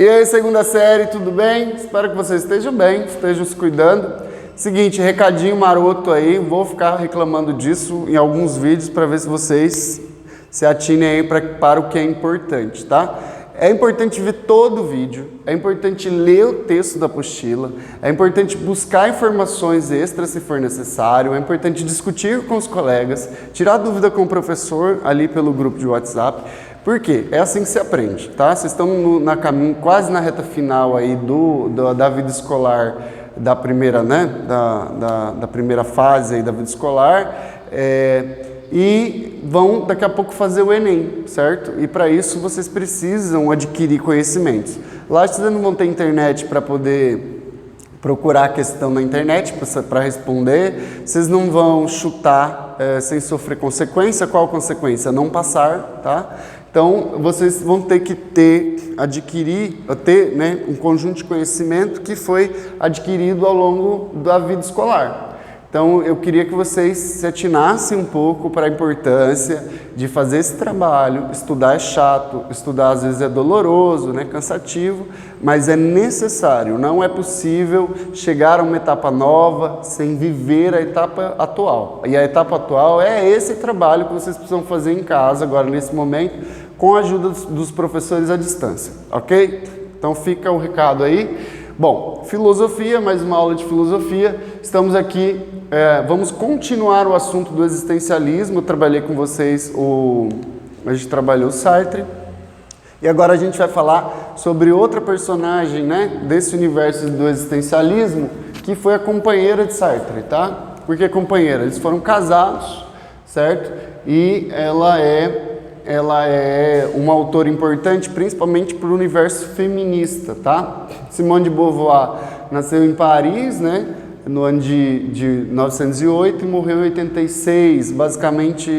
E aí, segunda série, tudo bem? Espero que vocês estejam bem, estejam se cuidando. Seguinte, recadinho maroto aí, vou ficar reclamando disso em alguns vídeos para ver se vocês se atinem aí para o que é importante, tá? É importante ver todo o vídeo, é importante ler o texto da apostila, é importante buscar informações extras se for necessário, é importante discutir com os colegas, tirar dúvida com o professor ali pelo grupo de WhatsApp. Por quê? É assim que se aprende, tá? Vocês estão quase na reta final aí da vida escolar, da primeira, né? Da primeira fase aí da vida escolar, e vão daqui a pouco fazer o Enem, certo? E para isso vocês precisam adquirir conhecimentos. Lá vocês não vão ter internet para poder procurar a questão na internet para responder, vocês não vão chutar sem sofrer consequência. Qual consequência? Não passar, tá? Então, vocês vão ter que ter um conjunto de conhecimento que foi adquirido ao longo da vida escolar. Então, eu queria que vocês se atinassem um pouco para a importância de fazer esse trabalho. Estudar é chato, estudar às vezes é doloroso, né, cansativo, mas é necessário. Não é possível chegar a uma etapa nova sem viver a etapa atual. E a etapa atual é esse trabalho que vocês precisam fazer em casa, agora nesse momento, com a ajuda dos professores à distância, ok? Então, fica o recado aí. Bom, filosofia, mais uma aula de filosofia. Estamos aqui, vamos continuar o assunto do existencialismo. Eu trabalhei com vocês, a gente trabalhou o Sartre. E agora a gente vai falar sobre outra personagem, né, desse universo do existencialismo, que foi a companheira de Sartre, tá? Por que companheira? Eles foram casados, certo? E ela é uma autora importante, principalmente para o universo feminista, tá? Simone de Beauvoir nasceu em Paris, né, no ano de 1908 e morreu em 86, basicamente,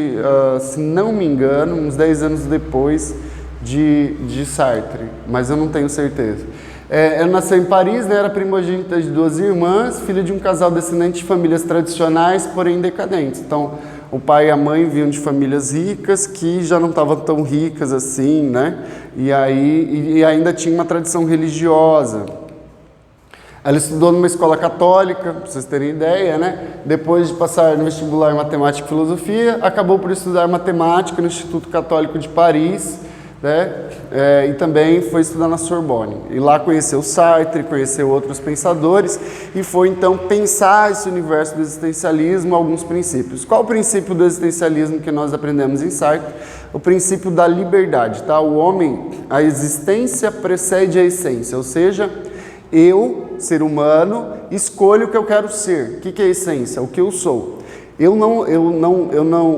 se não me engano, uns 10 anos depois de Sartre, mas eu não tenho certeza. Ela nasceu em Paris, né, era primogênita de 2 irmãs, filha de um casal descendente de famílias tradicionais, porém decadentes. Então, o pai e a mãe vinham de famílias ricas que já não estavam tão ricas assim, né? E ainda tinha uma tradição religiosa. Ela estudou numa escola católica, para vocês terem ideia, né? Depois de passar no vestibular em matemática e filosofia, acabou por estudar matemática no Instituto Católico de Paris, né? E também foi estudar na Sorbonne. E lá conheceu Sartre, conheceu outros pensadores e foi então pensar esse universo do existencialismo, alguns princípios. Qual o princípio do existencialismo que nós aprendemos em Sartre? O princípio da liberdade, tá? O homem, a existência precede a essência, ou seja, eu, ser humano, escolho o que eu quero ser. O que é a essência? O que eu sou.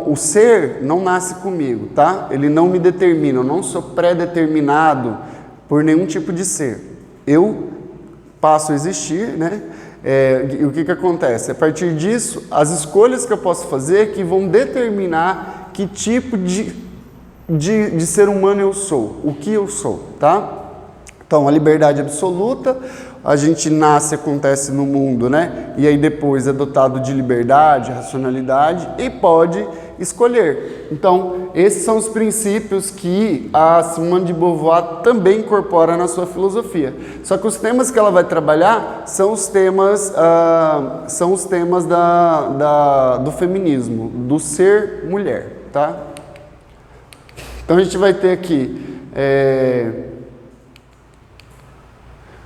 O ser não nasce comigo, tá? Ele não me determina, eu não sou pré-determinado por nenhum tipo de ser. Eu passo a existir, né? E o que acontece? A partir disso, as escolhas que eu posso fazer que vão determinar que tipo de ser humano eu sou, o que eu sou, tá? Então, a liberdade absoluta, a gente nasce, acontece no mundo, né? E aí depois é dotado de liberdade, racionalidade e pode escolher. Então, esses são os princípios que a Simone de Beauvoir também incorpora na sua filosofia. Só que os temas que ela vai trabalhar são os temas, do feminismo, do ser mulher, tá? Então, a gente vai ter aqui...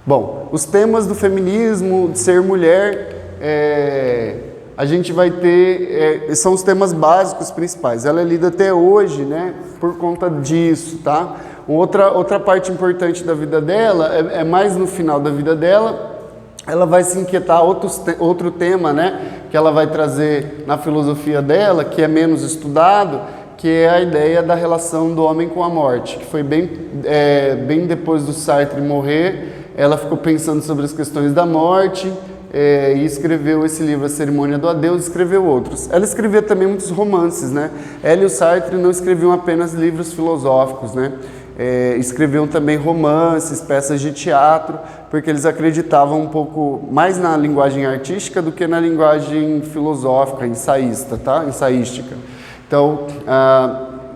Bom, os temas do feminismo, de ser mulher, a gente vai ter, são os temas básicos principais. Ela é lida até hoje, né, por conta disso, tá? Outra parte importante da vida dela, é mais no final da vida dela, ela vai se inquietar, outro tema, né, que ela vai trazer na filosofia dela, que é menos estudado, que é a ideia da relação do homem com a morte, que foi bem depois do Sartre morrer. Ela ficou pensando sobre as questões da morte e escreveu esse livro, A Cerimônia do Adeus, e escreveu outros. Ela escrevia também muitos romances, né? Ela e o Sartre não escreviam apenas livros filosóficos, né? Escreviam também romances, peças de teatro, porque eles acreditavam um pouco mais na linguagem artística do que na linguagem filosófica, ensaísta, tá? Ensaística. Então,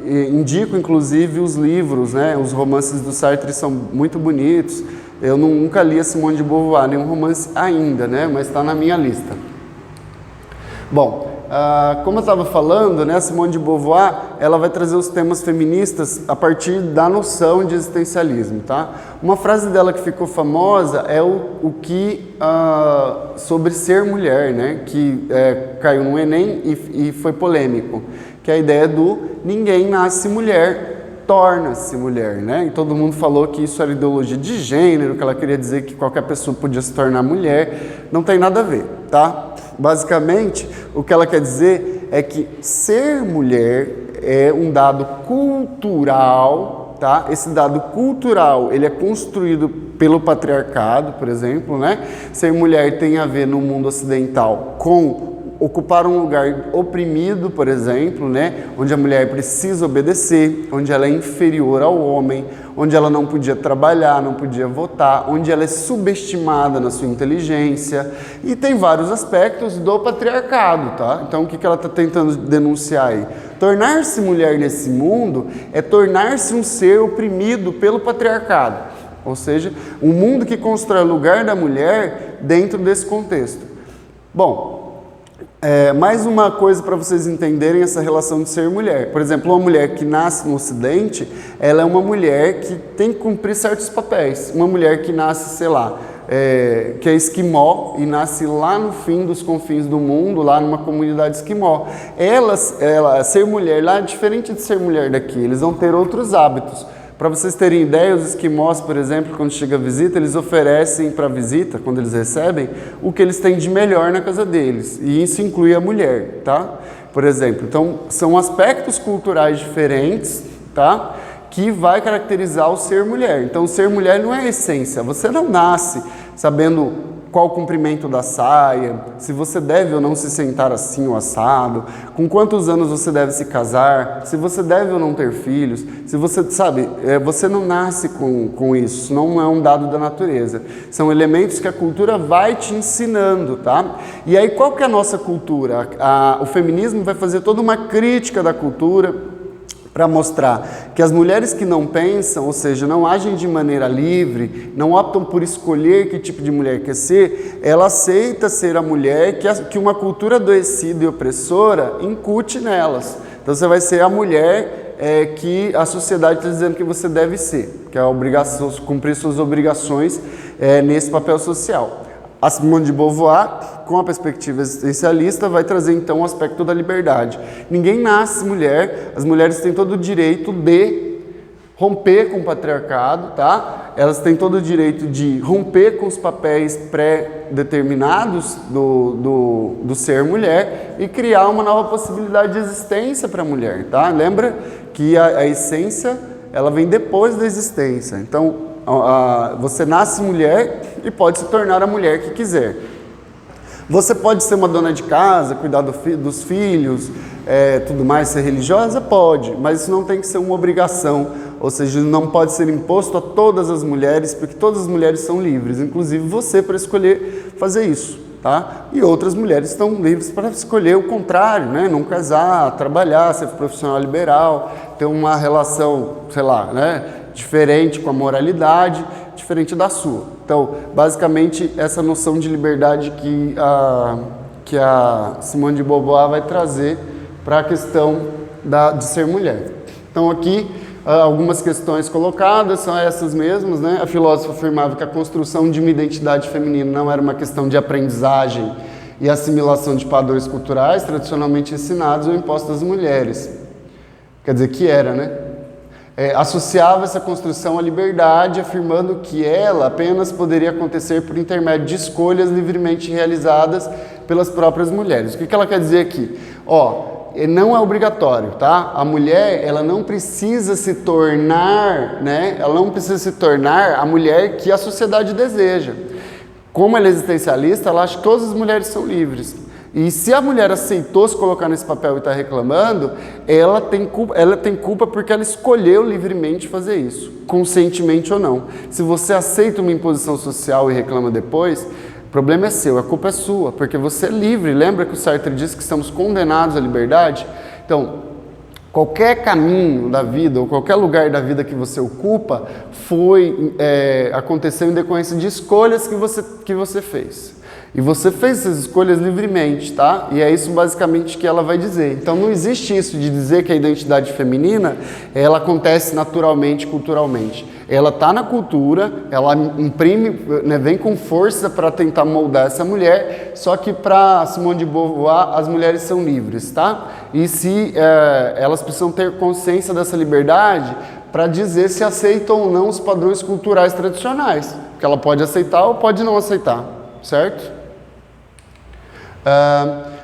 indico inclusive os livros, né? Os romances do Sartre são muito bonitos. Eu nunca li a Simone de Beauvoir, nenhum romance ainda, né? Mas está na minha lista. Bom, como eu estava falando, né, a Simone de Beauvoir, ela vai trazer os temas feministas a partir da noção de existencialismo, tá? Uma frase dela que ficou famosa é sobre ser mulher, né, que caiu no Enem e foi polêmico, que é a ideia do ninguém nasce mulher, torna-se mulher, né? E todo mundo falou que isso era ideologia de gênero, que ela queria dizer que qualquer pessoa podia se tornar mulher. Não tem nada a ver, tá? Basicamente, o que ela quer dizer é que ser mulher é um dado cultural, tá? Esse dado cultural, ele é construído pelo patriarcado, por exemplo, né? Ser mulher tem a ver no mundo ocidental com ocupar um lugar oprimido, por exemplo, né? Onde a mulher precisa obedecer, onde ela é inferior ao homem, onde ela não podia trabalhar, não podia votar, onde ela é subestimada na sua inteligência, e tem vários aspectos do patriarcado, tá? Então, o que ela está tentando denunciar aí? Tornar-se mulher nesse mundo é tornar-se um ser oprimido pelo patriarcado, ou seja, um mundo que constrói o lugar da mulher dentro desse contexto. Bom, mais uma coisa para vocês entenderem essa relação de ser mulher. Por exemplo, uma mulher que nasce no Ocidente, ela é uma mulher que tem que cumprir certos papéis. Uma mulher que nasce, sei lá, que é esquimó e nasce lá no fim dos confins do mundo, lá numa comunidade esquimó. Ela ser mulher lá é diferente de ser mulher daqui. Eles vão ter outros hábitos. Para vocês terem ideia, os esquimós, por exemplo, quando chega a visita, eles oferecem para a visita, quando eles recebem, o que eles têm de melhor na casa deles. E isso inclui a mulher, tá? Por exemplo, então, são aspectos culturais diferentes, tá? Que vai caracterizar o ser mulher. Então, ser mulher não é a essência. Você não nasce sabendo qual o comprimento da saia, se você deve ou não se sentar assim ou assado, com quantos anos você deve se casar, se você deve ou não ter filhos, se você, sabe, você não nasce com isso, não é um dado da natureza. São elementos que a cultura vai te ensinando, tá? E aí, qual que é a nossa cultura? O feminismo vai fazer toda uma crítica da cultura, para mostrar que as mulheres que não pensam, ou seja, não agem de maneira livre, não optam por escolher que tipo de mulher quer ser, ela aceita ser a mulher que uma cultura adoecida e opressora incute nelas. Então você vai ser a mulher que a sociedade está dizendo que você deve ser, que é a obrigação, cumprir suas obrigações nesse papel social. A Simone de Beauvoir, com a perspectiva existencialista, vai trazer então o aspecto da liberdade. Ninguém nasce mulher, as mulheres têm todo o direito de romper com o patriarcado, tá? Elas têm todo o direito de romper com os papéis pré-determinados do ser mulher e criar uma nova possibilidade de existência para a mulher, tá? Lembra que a essência, ela vem depois da existência. Então, você nasce mulher e pode se tornar a mulher que quiser. Você pode ser uma dona de casa, cuidar dos filhos, tudo mais, ser religiosa? Pode, mas isso não tem que ser uma obrigação, ou seja, não pode ser imposto a todas as mulheres, porque todas as mulheres são livres, inclusive você, para escolher fazer isso, tá? E outras mulheres estão livres para escolher o contrário, né? Não casar, trabalhar, ser profissional liberal, ter uma relação, sei lá, né? Diferente com a moralidade, diferente da sua. Então, basicamente, essa noção de liberdade que a Simone de Beauvoir vai trazer para a questão de ser mulher. Então, aqui, algumas questões colocadas são essas mesmas, né? A filósofa afirmava que a construção de uma identidade feminina não era uma questão de aprendizagem e assimilação de padrões culturais tradicionalmente ensinados ou impostos às mulheres. Quer dizer, que era, né? Associava essa construção à liberdade, afirmando que ela apenas poderia acontecer por intermédio de escolhas livremente realizadas pelas próprias mulheres. O que ela quer dizer aqui? Não é obrigatório, tá? A mulher, ela não precisa se tornar, né? Ela não precisa se tornar a mulher que a sociedade deseja. Como ela é existencialista, ela acha que todas as mulheres são livres. E se a mulher aceitou se colocar nesse papel e está reclamando, ela tem culpa porque ela escolheu livremente fazer isso, conscientemente ou não. Se você aceita uma imposição social e reclama depois, o problema é seu, a culpa é sua, porque você é livre. Lembra que o Sartre disse que estamos condenados à liberdade? Então, Qualquer caminho da vida ou qualquer lugar da vida que você ocupa aconteceu em decorrência de escolhas que você fez. E você fez essas escolhas livremente, tá? E é isso basicamente que ela vai dizer. Então não existe isso de dizer que a identidade feminina, ela acontece naturalmente, culturalmente. Ela está na cultura, ela imprime, né, vem com força para tentar moldar essa mulher, só que para Simone de Beauvoir as mulheres são livres, tá? E se elas precisam ter consciência dessa liberdade para dizer se aceitam ou não os padrões culturais tradicionais, que ela pode aceitar ou pode não aceitar, certo?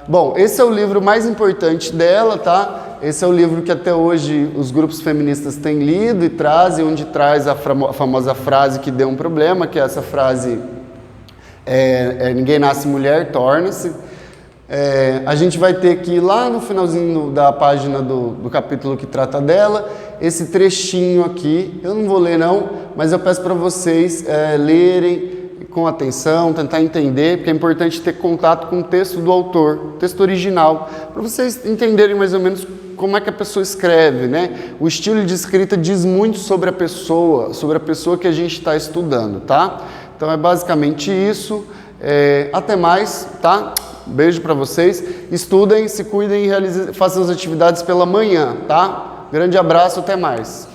Bom, esse é o livro mais importante dela, tá? Esse é o livro que até hoje os grupos feministas têm lido e trazem, onde traz a famosa frase que deu um problema, que é essa frase, ninguém nasce mulher, torna-se. A gente vai ter aqui lá no finalzinho da página do capítulo que trata dela, esse trechinho aqui, eu não vou ler não, mas eu peço para vocês lerem com atenção, tentar entender, porque é importante ter contato com o texto do autor, o texto original, para vocês entenderem mais ou menos como é que a pessoa escreve, né? O estilo de escrita diz muito sobre a pessoa que a gente está estudando, tá? Então é basicamente isso. Até mais, tá? Beijo para vocês. Estudem, se cuidem e façam as atividades pela manhã, tá? Grande abraço, até mais.